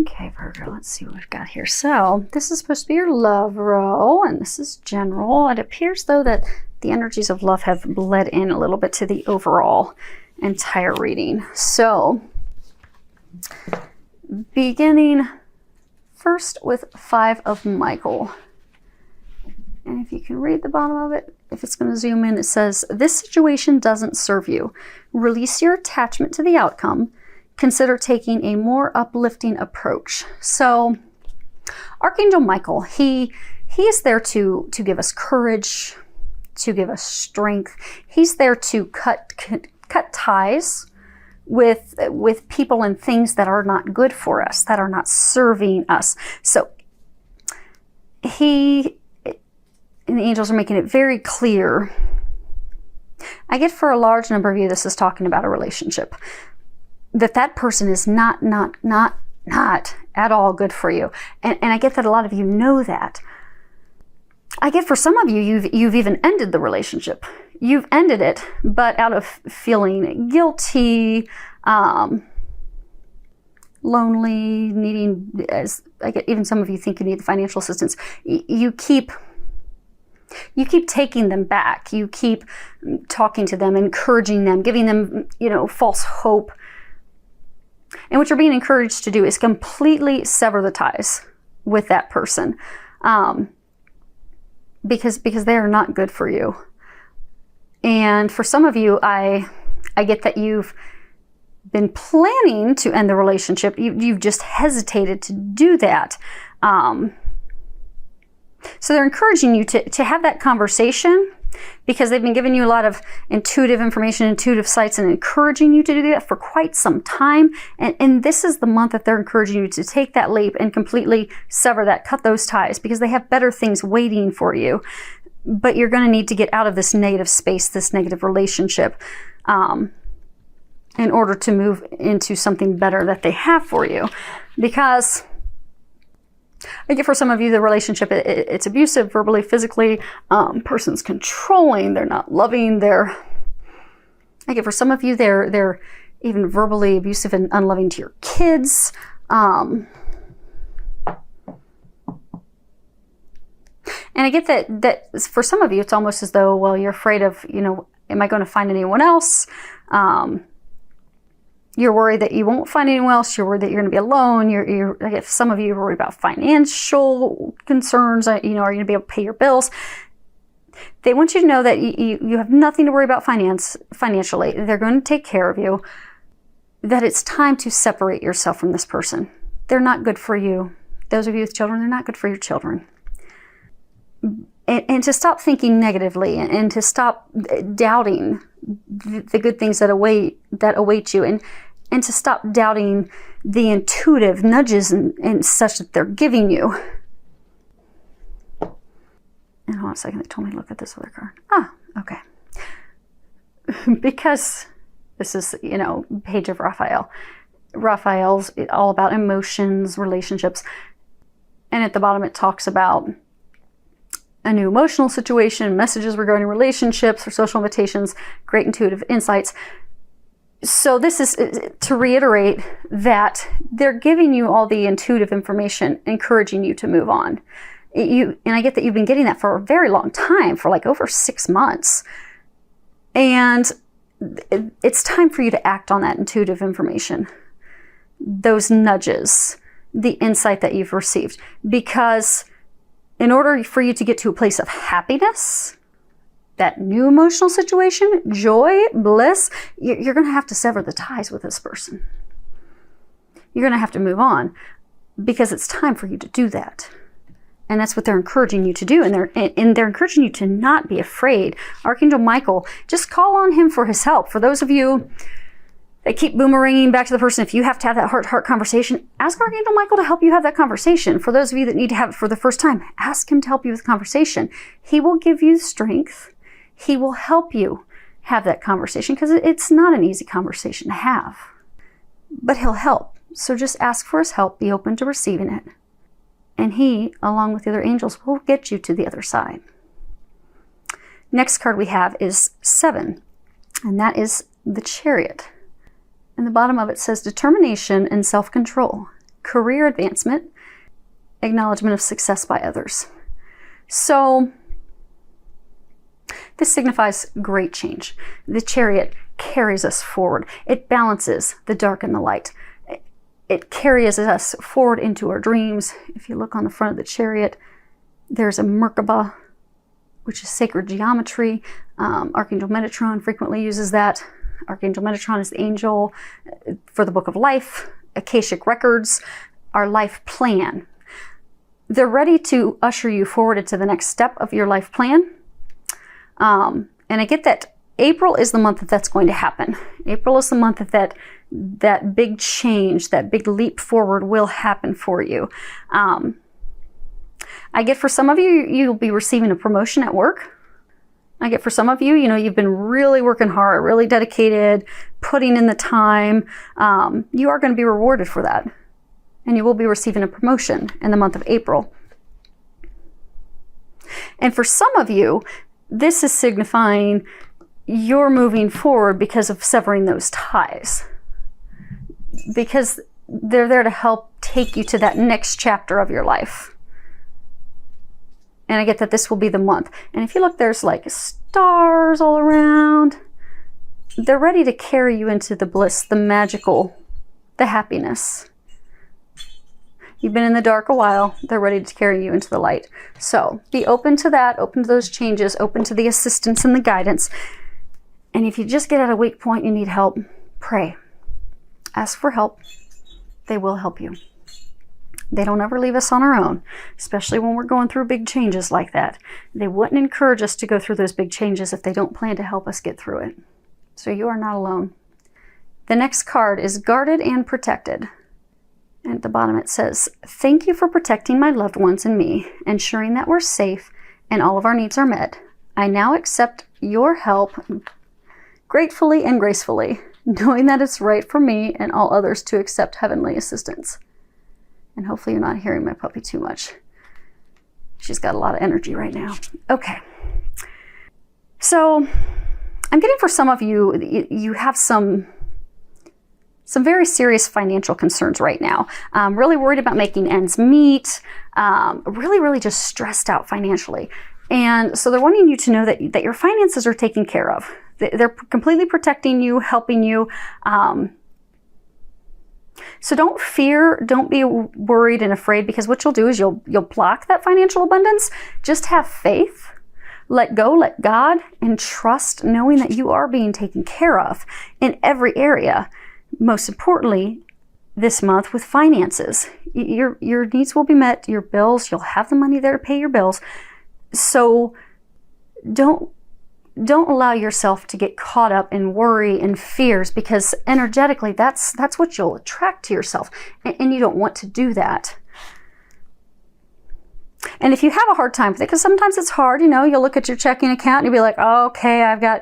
Okay, Virgo, let's see what we've got here. So this is supposed to be your love row, and this is general. It appears, though, that the energies of love have bled in a little bit to the overall entire reading. So beginning first with 5 of Michael. And if you can read the bottom of it, if it's going to zoom in, it says, this situation doesn't serve you. Release your attachment to the outcome. Consider taking a more uplifting approach. So Archangel Michael, he is there to give us courage, to give us strength. He's there to cut ties with people and things that are not good for us, that are not serving us. So he and the angels are making it very clear. I get for a large number of you, this is talking about a relationship, that person is not at all good for you. And I get that a lot of you know that. I get for some of you, you've even ended the relationship. You've ended it, but out of feeling guilty, lonely, needing, as I get, even some of you think you need the financial assistance. You keep taking them back. You keep talking to them, encouraging them, giving them, false hope. And what you're being encouraged to do is completely sever the ties with that person, because they are not good for you. And for some of you, I get that you've been planning to end the relationship. You've just hesitated to do that. So they're encouraging you to have that conversation, because they've been giving you a lot of intuitive information, intuitive sights, and encouraging you to do that for quite some time. And this is the month that they're encouraging you to take that leap and completely sever that, cut those ties, because they have better things waiting for you. But you're going to need to get out of this negative space, this negative relationship, in order to move into something better that they have for you. Because I get for some of you, the relationship, it's abusive, verbally, physically, person's controlling, they're not loving, I get for some of you, they're even verbally abusive and unloving to your kids. And I get that for some of you, it's almost as though, well, you're afraid of, am I going to find anyone else? You're worried that you won't find anyone else. You're worried that you're going to be alone. I guess some of you are worried about financial concerns. Are you going to be able to pay your bills? They want you to know that you have nothing to worry about financially. They're going to take care of you. That it's time to separate yourself from this person. They're not good for you. Those of you with children, they're not good for your children. And to stop thinking negatively, and to stop doubting the good things that await you, and to stop doubting the intuitive nudges and such that they're giving you. And hold on a second, they told me to look at this other card. Okay. Because this is, page of Raphael. Raphael's all about emotions, relationships. And at the bottom it talks about a new emotional situation, messages regarding relationships or social invitations, great intuitive insights. So this is to reiterate that they're giving you all the intuitive information, encouraging you to move on. And I get that you've been getting that for a very long time, for like over 6 months. And it's time for you to act on that intuitive information, those nudges, the insight that you've received. Because in order for you to get to a place of happiness, that new emotional situation, joy, bliss, you're going to have to sever the ties with this person. You're going to have to move on, because it's time for you to do that. And that's what they're encouraging you to do. And they're encouraging you to not be afraid. Archangel Michael, just call on him for his help. For those of you that keep boomeranging back to the person, if you have to have that heart-to-heart conversation, ask Archangel Michael to help you have that conversation. For those of you that need to have it for the first time, ask him to help you with the conversation. He will give you strength. He will help you have that conversation, because it's not an easy conversation to have. But he'll help. So just ask for his help. Be open to receiving it. And he, along with the other angels, will get you to the other side. Next card we have is 7. And that is the Chariot. And the bottom of it says determination and self-control, career advancement, acknowledgement of success by others. So this signifies great change. The Chariot carries us forward. It balances the dark and the light. It carries us forward into our dreams. If you look on the front of the Chariot, there's a Merkaba, which is sacred geometry. Archangel Metatron frequently uses that. Archangel Metatron is the angel for the Book of Life, Akashic Records, our life plan. They're ready to usher you forward into the next step of your life plan. And I get that April is the month that that's going to happen. April is the month that big change, that big leap forward will happen for you. I get for some of you, you'll be receiving a promotion at work. I get for some of you, you've been really working hard, really dedicated, putting in the time. You are going to be rewarded for that. And you will be receiving a promotion in the month of April. And for some of you, this is signifying you're moving forward because of severing those ties. Because they're there to help take you to that next chapter of your life. And I get that this will be the month. And if you look, there's like stars all around. They're ready to carry you into the bliss, the magical, the happiness. You've been in the dark a while. They're ready to carry you into the light. So be open to that, open to those changes, open to the assistance and the guidance. And if you just get at a weak point, you need help, pray. Ask for help. They will help you. They don't ever leave us on our own, especially when we're going through big changes like that. They wouldn't encourage us to go through those big changes if they don't plan to help us get through it. So you are not alone. The next card is Guarded and Protected. And at the bottom it says, "Thank you for protecting my loved ones and me, ensuring that we're safe and all of our needs are met. I now accept your help gratefully and gracefully, knowing that it's right for me and all others to accept heavenly assistance." And hopefully you're not hearing my puppy too much. She's got a lot of energy right now. Okay. So I'm getting for some of you, you have some very serious financial concerns right now. Really worried about making ends meet. Really just stressed out financially. And so they're wanting you to know that your finances are taken care of. They're completely protecting you, helping you. So don't fear, don't be worried and afraid, because what you'll do is you'll block that financial abundance. Just have faith, let go, let God, and trust, knowing that you are being taken care of in every area. Most importantly, this month with finances. Your needs will be met, your bills, you'll have the money there to pay your bills. So don't allow yourself to get caught up in worry and fears, because energetically that's what you'll attract to yourself, and you don't want to do that. And if you have a hard time with it, because sometimes it's hard, you'll look at your checking account and you'll be like, oh, okay, I've got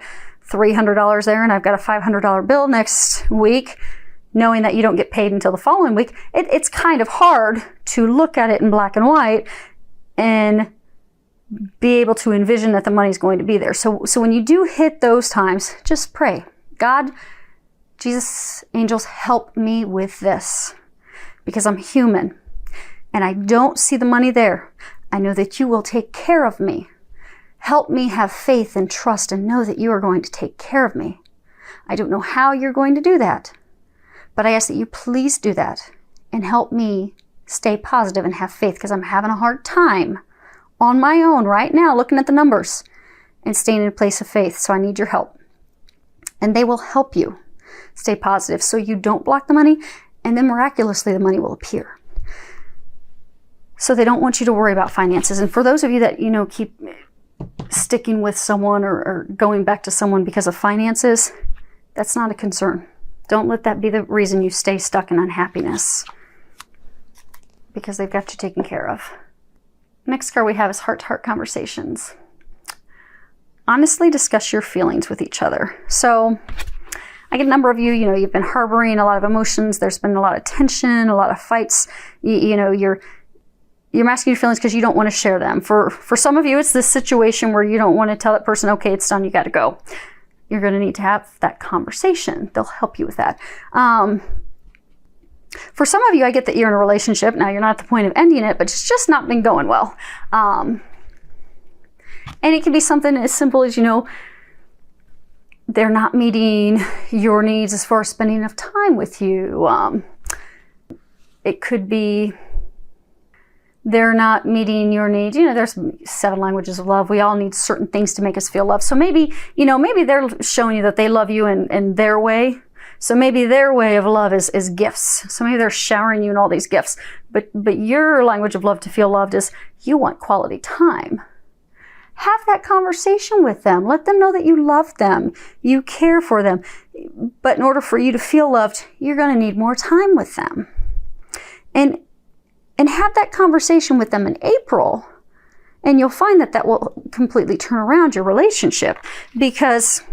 $300 there and I've got a $500 bill next week, knowing that you don't get paid until the following week. It's kind of hard to look at it in black and white and be able to envision that the money's going to be there. So when you do hit those times, just pray. God, Jesus, angels, help me with this, because I'm human and I don't see the money there. I know that you will take care of me. Help me have faith and trust and know that you are going to take care of me. I don't know how you're going to do that, but I ask that you please do that and help me stay positive and have faith, because I'm having a hard time on my own right now, looking at the numbers and staying in a place of faith. So I need your help. And they will help you stay positive so you don't block the money, and then miraculously the money will appear. So they don't want you to worry about finances. And for those of you that, keep sticking with someone or going back to someone because of finances, that's not a concern. Don't let that be the reason you stay stuck in unhappiness, because they've got you taken care of. Next card we have is Heart-to-Heart Conversations. Honestly discuss your feelings with each other. So I get a number of you, you've been harboring a lot of emotions. There's been a lot of tension, a lot of fights. You're masking your feelings because you don't want to share them. For some of you, it's this situation where you don't want to tell that person, okay, it's done, you got to go. You're going to need to have that conversation. They'll help you with that. For some of you, I get that you're in a relationship. Now, you're not at the point of ending it, but it's just not been going well. And it can be something as simple as, they're not meeting your needs as far as spending enough time with you. It could be they're not meeting your needs. There's 7 languages of love. We all need certain things to make us feel loved. So maybe they're showing you that they love you in their way. So maybe their way of love is gifts. So maybe they're showering you in all these gifts. But your language of love to feel loved is you want quality time. Have that conversation with them. Let them know that you love them. You care for them. But in order for you to feel loved, you're going to need more time with them. And have that conversation with them in April. And you'll find that will completely turn around your relationship. Because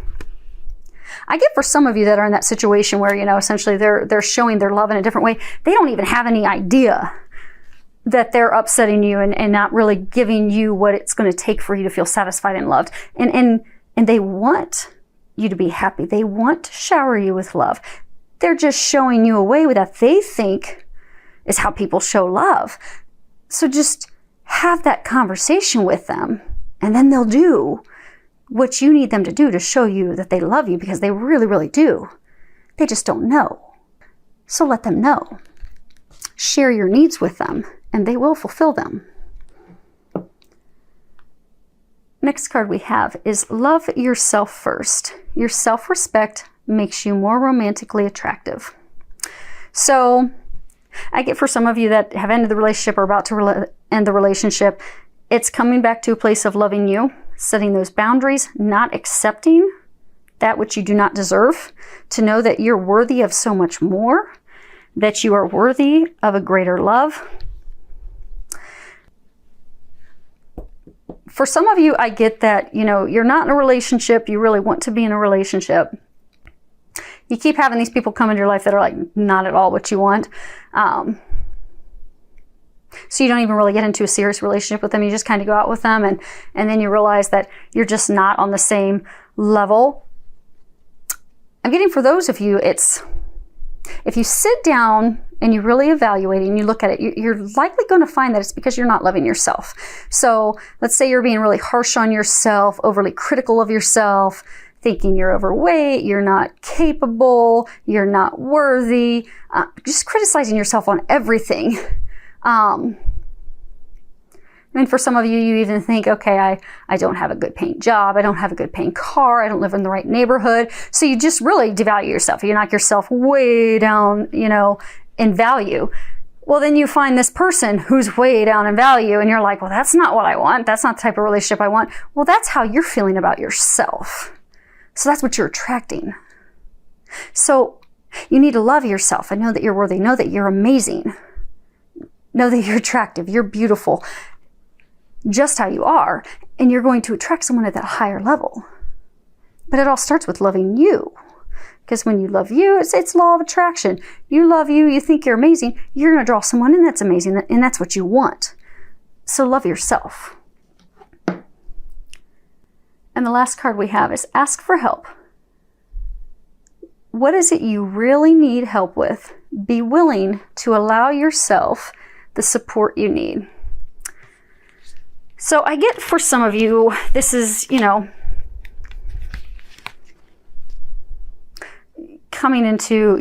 I get for some of you that are in that situation where, essentially they're showing their love in a different way. They don't even have any idea that they're upsetting you and not really giving you what it's going to take for you to feel satisfied and loved. And they want you to be happy. They want to shower you with love. They're just showing you a way that they think is how people show love. So just have that conversation with them, and then they'll do what you need them to do to show you that they love you, because they really, really do. They just don't know. So let them know. Share your needs with them, and they will fulfill them. Next card we have is love yourself first. Your self-respect makes you more romantically attractive. So I get for some of you that have ended the relationship or about to end the relationship, it's coming back to a place of loving you, setting those boundaries, not accepting that which you do not deserve, to know that you're worthy of so much more, that you are worthy of a greater love. For some of you, I get that, you're not in a relationship, you really want to be in a relationship. You keep having these people come into your life that are like not at all what you want. So you don't even really get into a serious relationship with them. You just kind of go out with them, and then you realize that you're just not on the same level. I'm getting for those of you, it's if you sit down and you really evaluate it and you look at it, you're likely going to find that it's because you're not loving yourself. So let's say you're being really harsh on yourself, overly critical of yourself, thinking you're overweight, you're not capable, you're not worthy, just criticizing yourself on everything. For some of you, you even think, okay, I don't have a good paying job, I don't have a good paying car, I don't live in the right neighborhood. So you just really devalue yourself. You knock yourself way down, in value. Well, then you find this person who's way down in value, and you're like, well, that's not what I want. That's not the type of relationship I want. Well, that's how you're feeling about yourself. So that's what you're attracting. So you need to love yourself and know that you're worthy. Know that you're amazing. Know that you're attractive. You're beautiful. Just how you are. And you're going to attract someone at that higher level. But it all starts with loving you. Because when you love you, it's law of attraction. You love you, you think you're amazing, you're going to draw someone in that's amazing, and that's what you want. So love yourself. And the last card we have is ask for help. What is it you really need help with? Be willing to allow yourself the support you need. So I get for some of you, this is, coming into,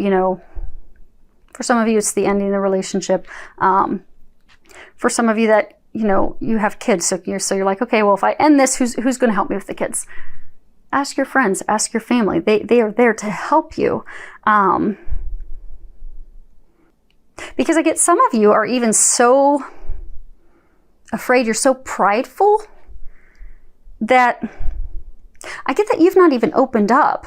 for some of you, it's the ending of the relationship. For some of you that, you have kids, so you're like, okay, well, if I end this, who's going to help me with the kids? Ask your friends, ask your family. They are there to help you. Because I get some of you are even so afraid, you're so prideful that I get that you've not even opened up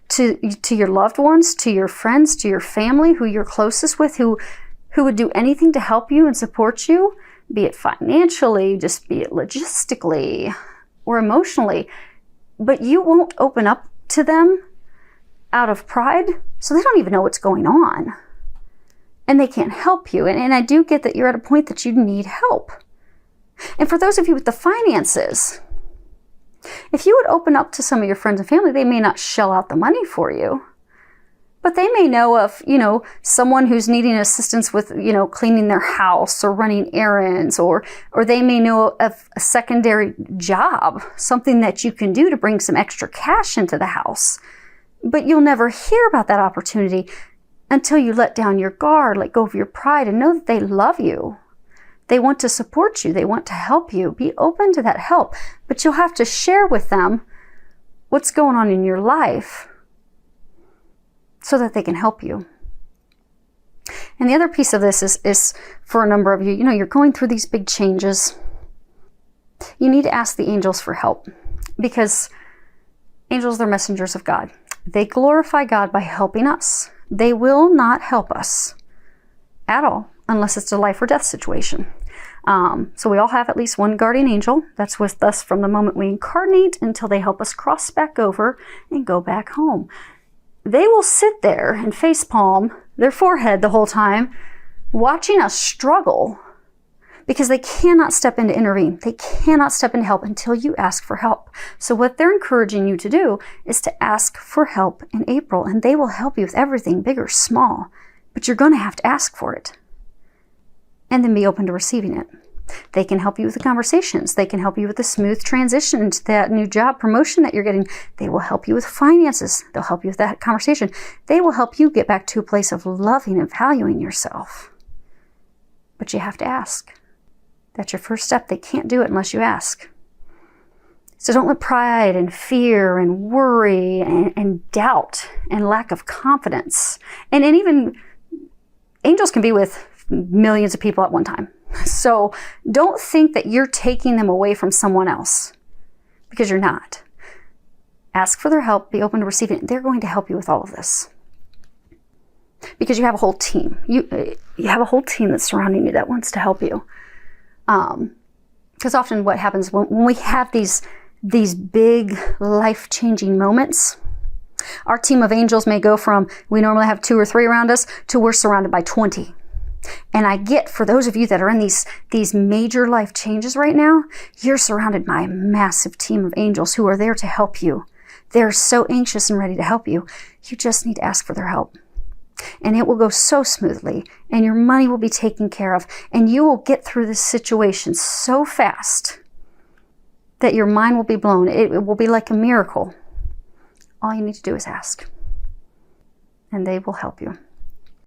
to your loved ones, to your friends, to your family, who you're closest with, who would do anything to help you and support you, be it financially, just be it logistically or emotionally. But you won't open up to them out of pride, so they don't even know what's going on. And they can't help you. And I do get that you're at a point that you need help. And for those of you with the finances, if you would open up to some of your friends and family, they may not shell out the money for you, But they may know of, someone who's needing assistance with, cleaning their house or running errands, or they may know of a secondary job, something that you can do to bring some extra cash into the house. But you'll never hear about that opportunity until you let down your guard, let go of your pride, and know that they love you. They want to support you. They want to help you. Be open to that help. But you'll have to share with them what's going on in your life so that they can help you. And the other piece of this is for a number of you, you're going through these big changes. You need to ask the angels for help, because angels are messengers of God. They glorify God by helping us. They will not help us at all unless it's a life or death situation. So we all have at least one guardian angel that's with us from the moment we incarnate until they help us cross back over and go back home. They will sit there and facepalm their forehead the whole time, watching us struggle, because they cannot step in to intervene. They cannot step in to help until you ask for help. So what they're encouraging you to do is to ask for help in April, and they will help you with everything, big or small. But you're going to have to ask for it, and then be open to receiving it. They can help you with the conversations. They can help you with the smooth transition to that new job promotion that you're getting. They will help you with finances. They'll help you with that conversation. They will help you get back to a place of loving and valuing yourself. But you have to ask. That's your first step. They can't do it unless you ask. So don't let pride and fear and worry and doubt and lack of confidence, and even angels can be with millions of people at one time. So don't think that you're taking them away from someone else, because you're not. Ask for their help. Be open to receiving it. They're going to help you with all of this, because you have a whole team. You have a whole team that's surrounding you that wants to help you. Because often what happens when we have these big life-changing moments, our team of angels may go from, we normally have 2 or 3 around us, to we're surrounded by 20. And I get, for those of you that are in these major life changes right now, you're surrounded by a massive team of angels who are there to help you. They're so anxious and ready to help you. You just need to ask for their help. And it will go so smoothly, and your money will be taken care of, and you will get through this situation so fast that your mind will be blown. It will be like a miracle. All you need to do is ask, and they will help you.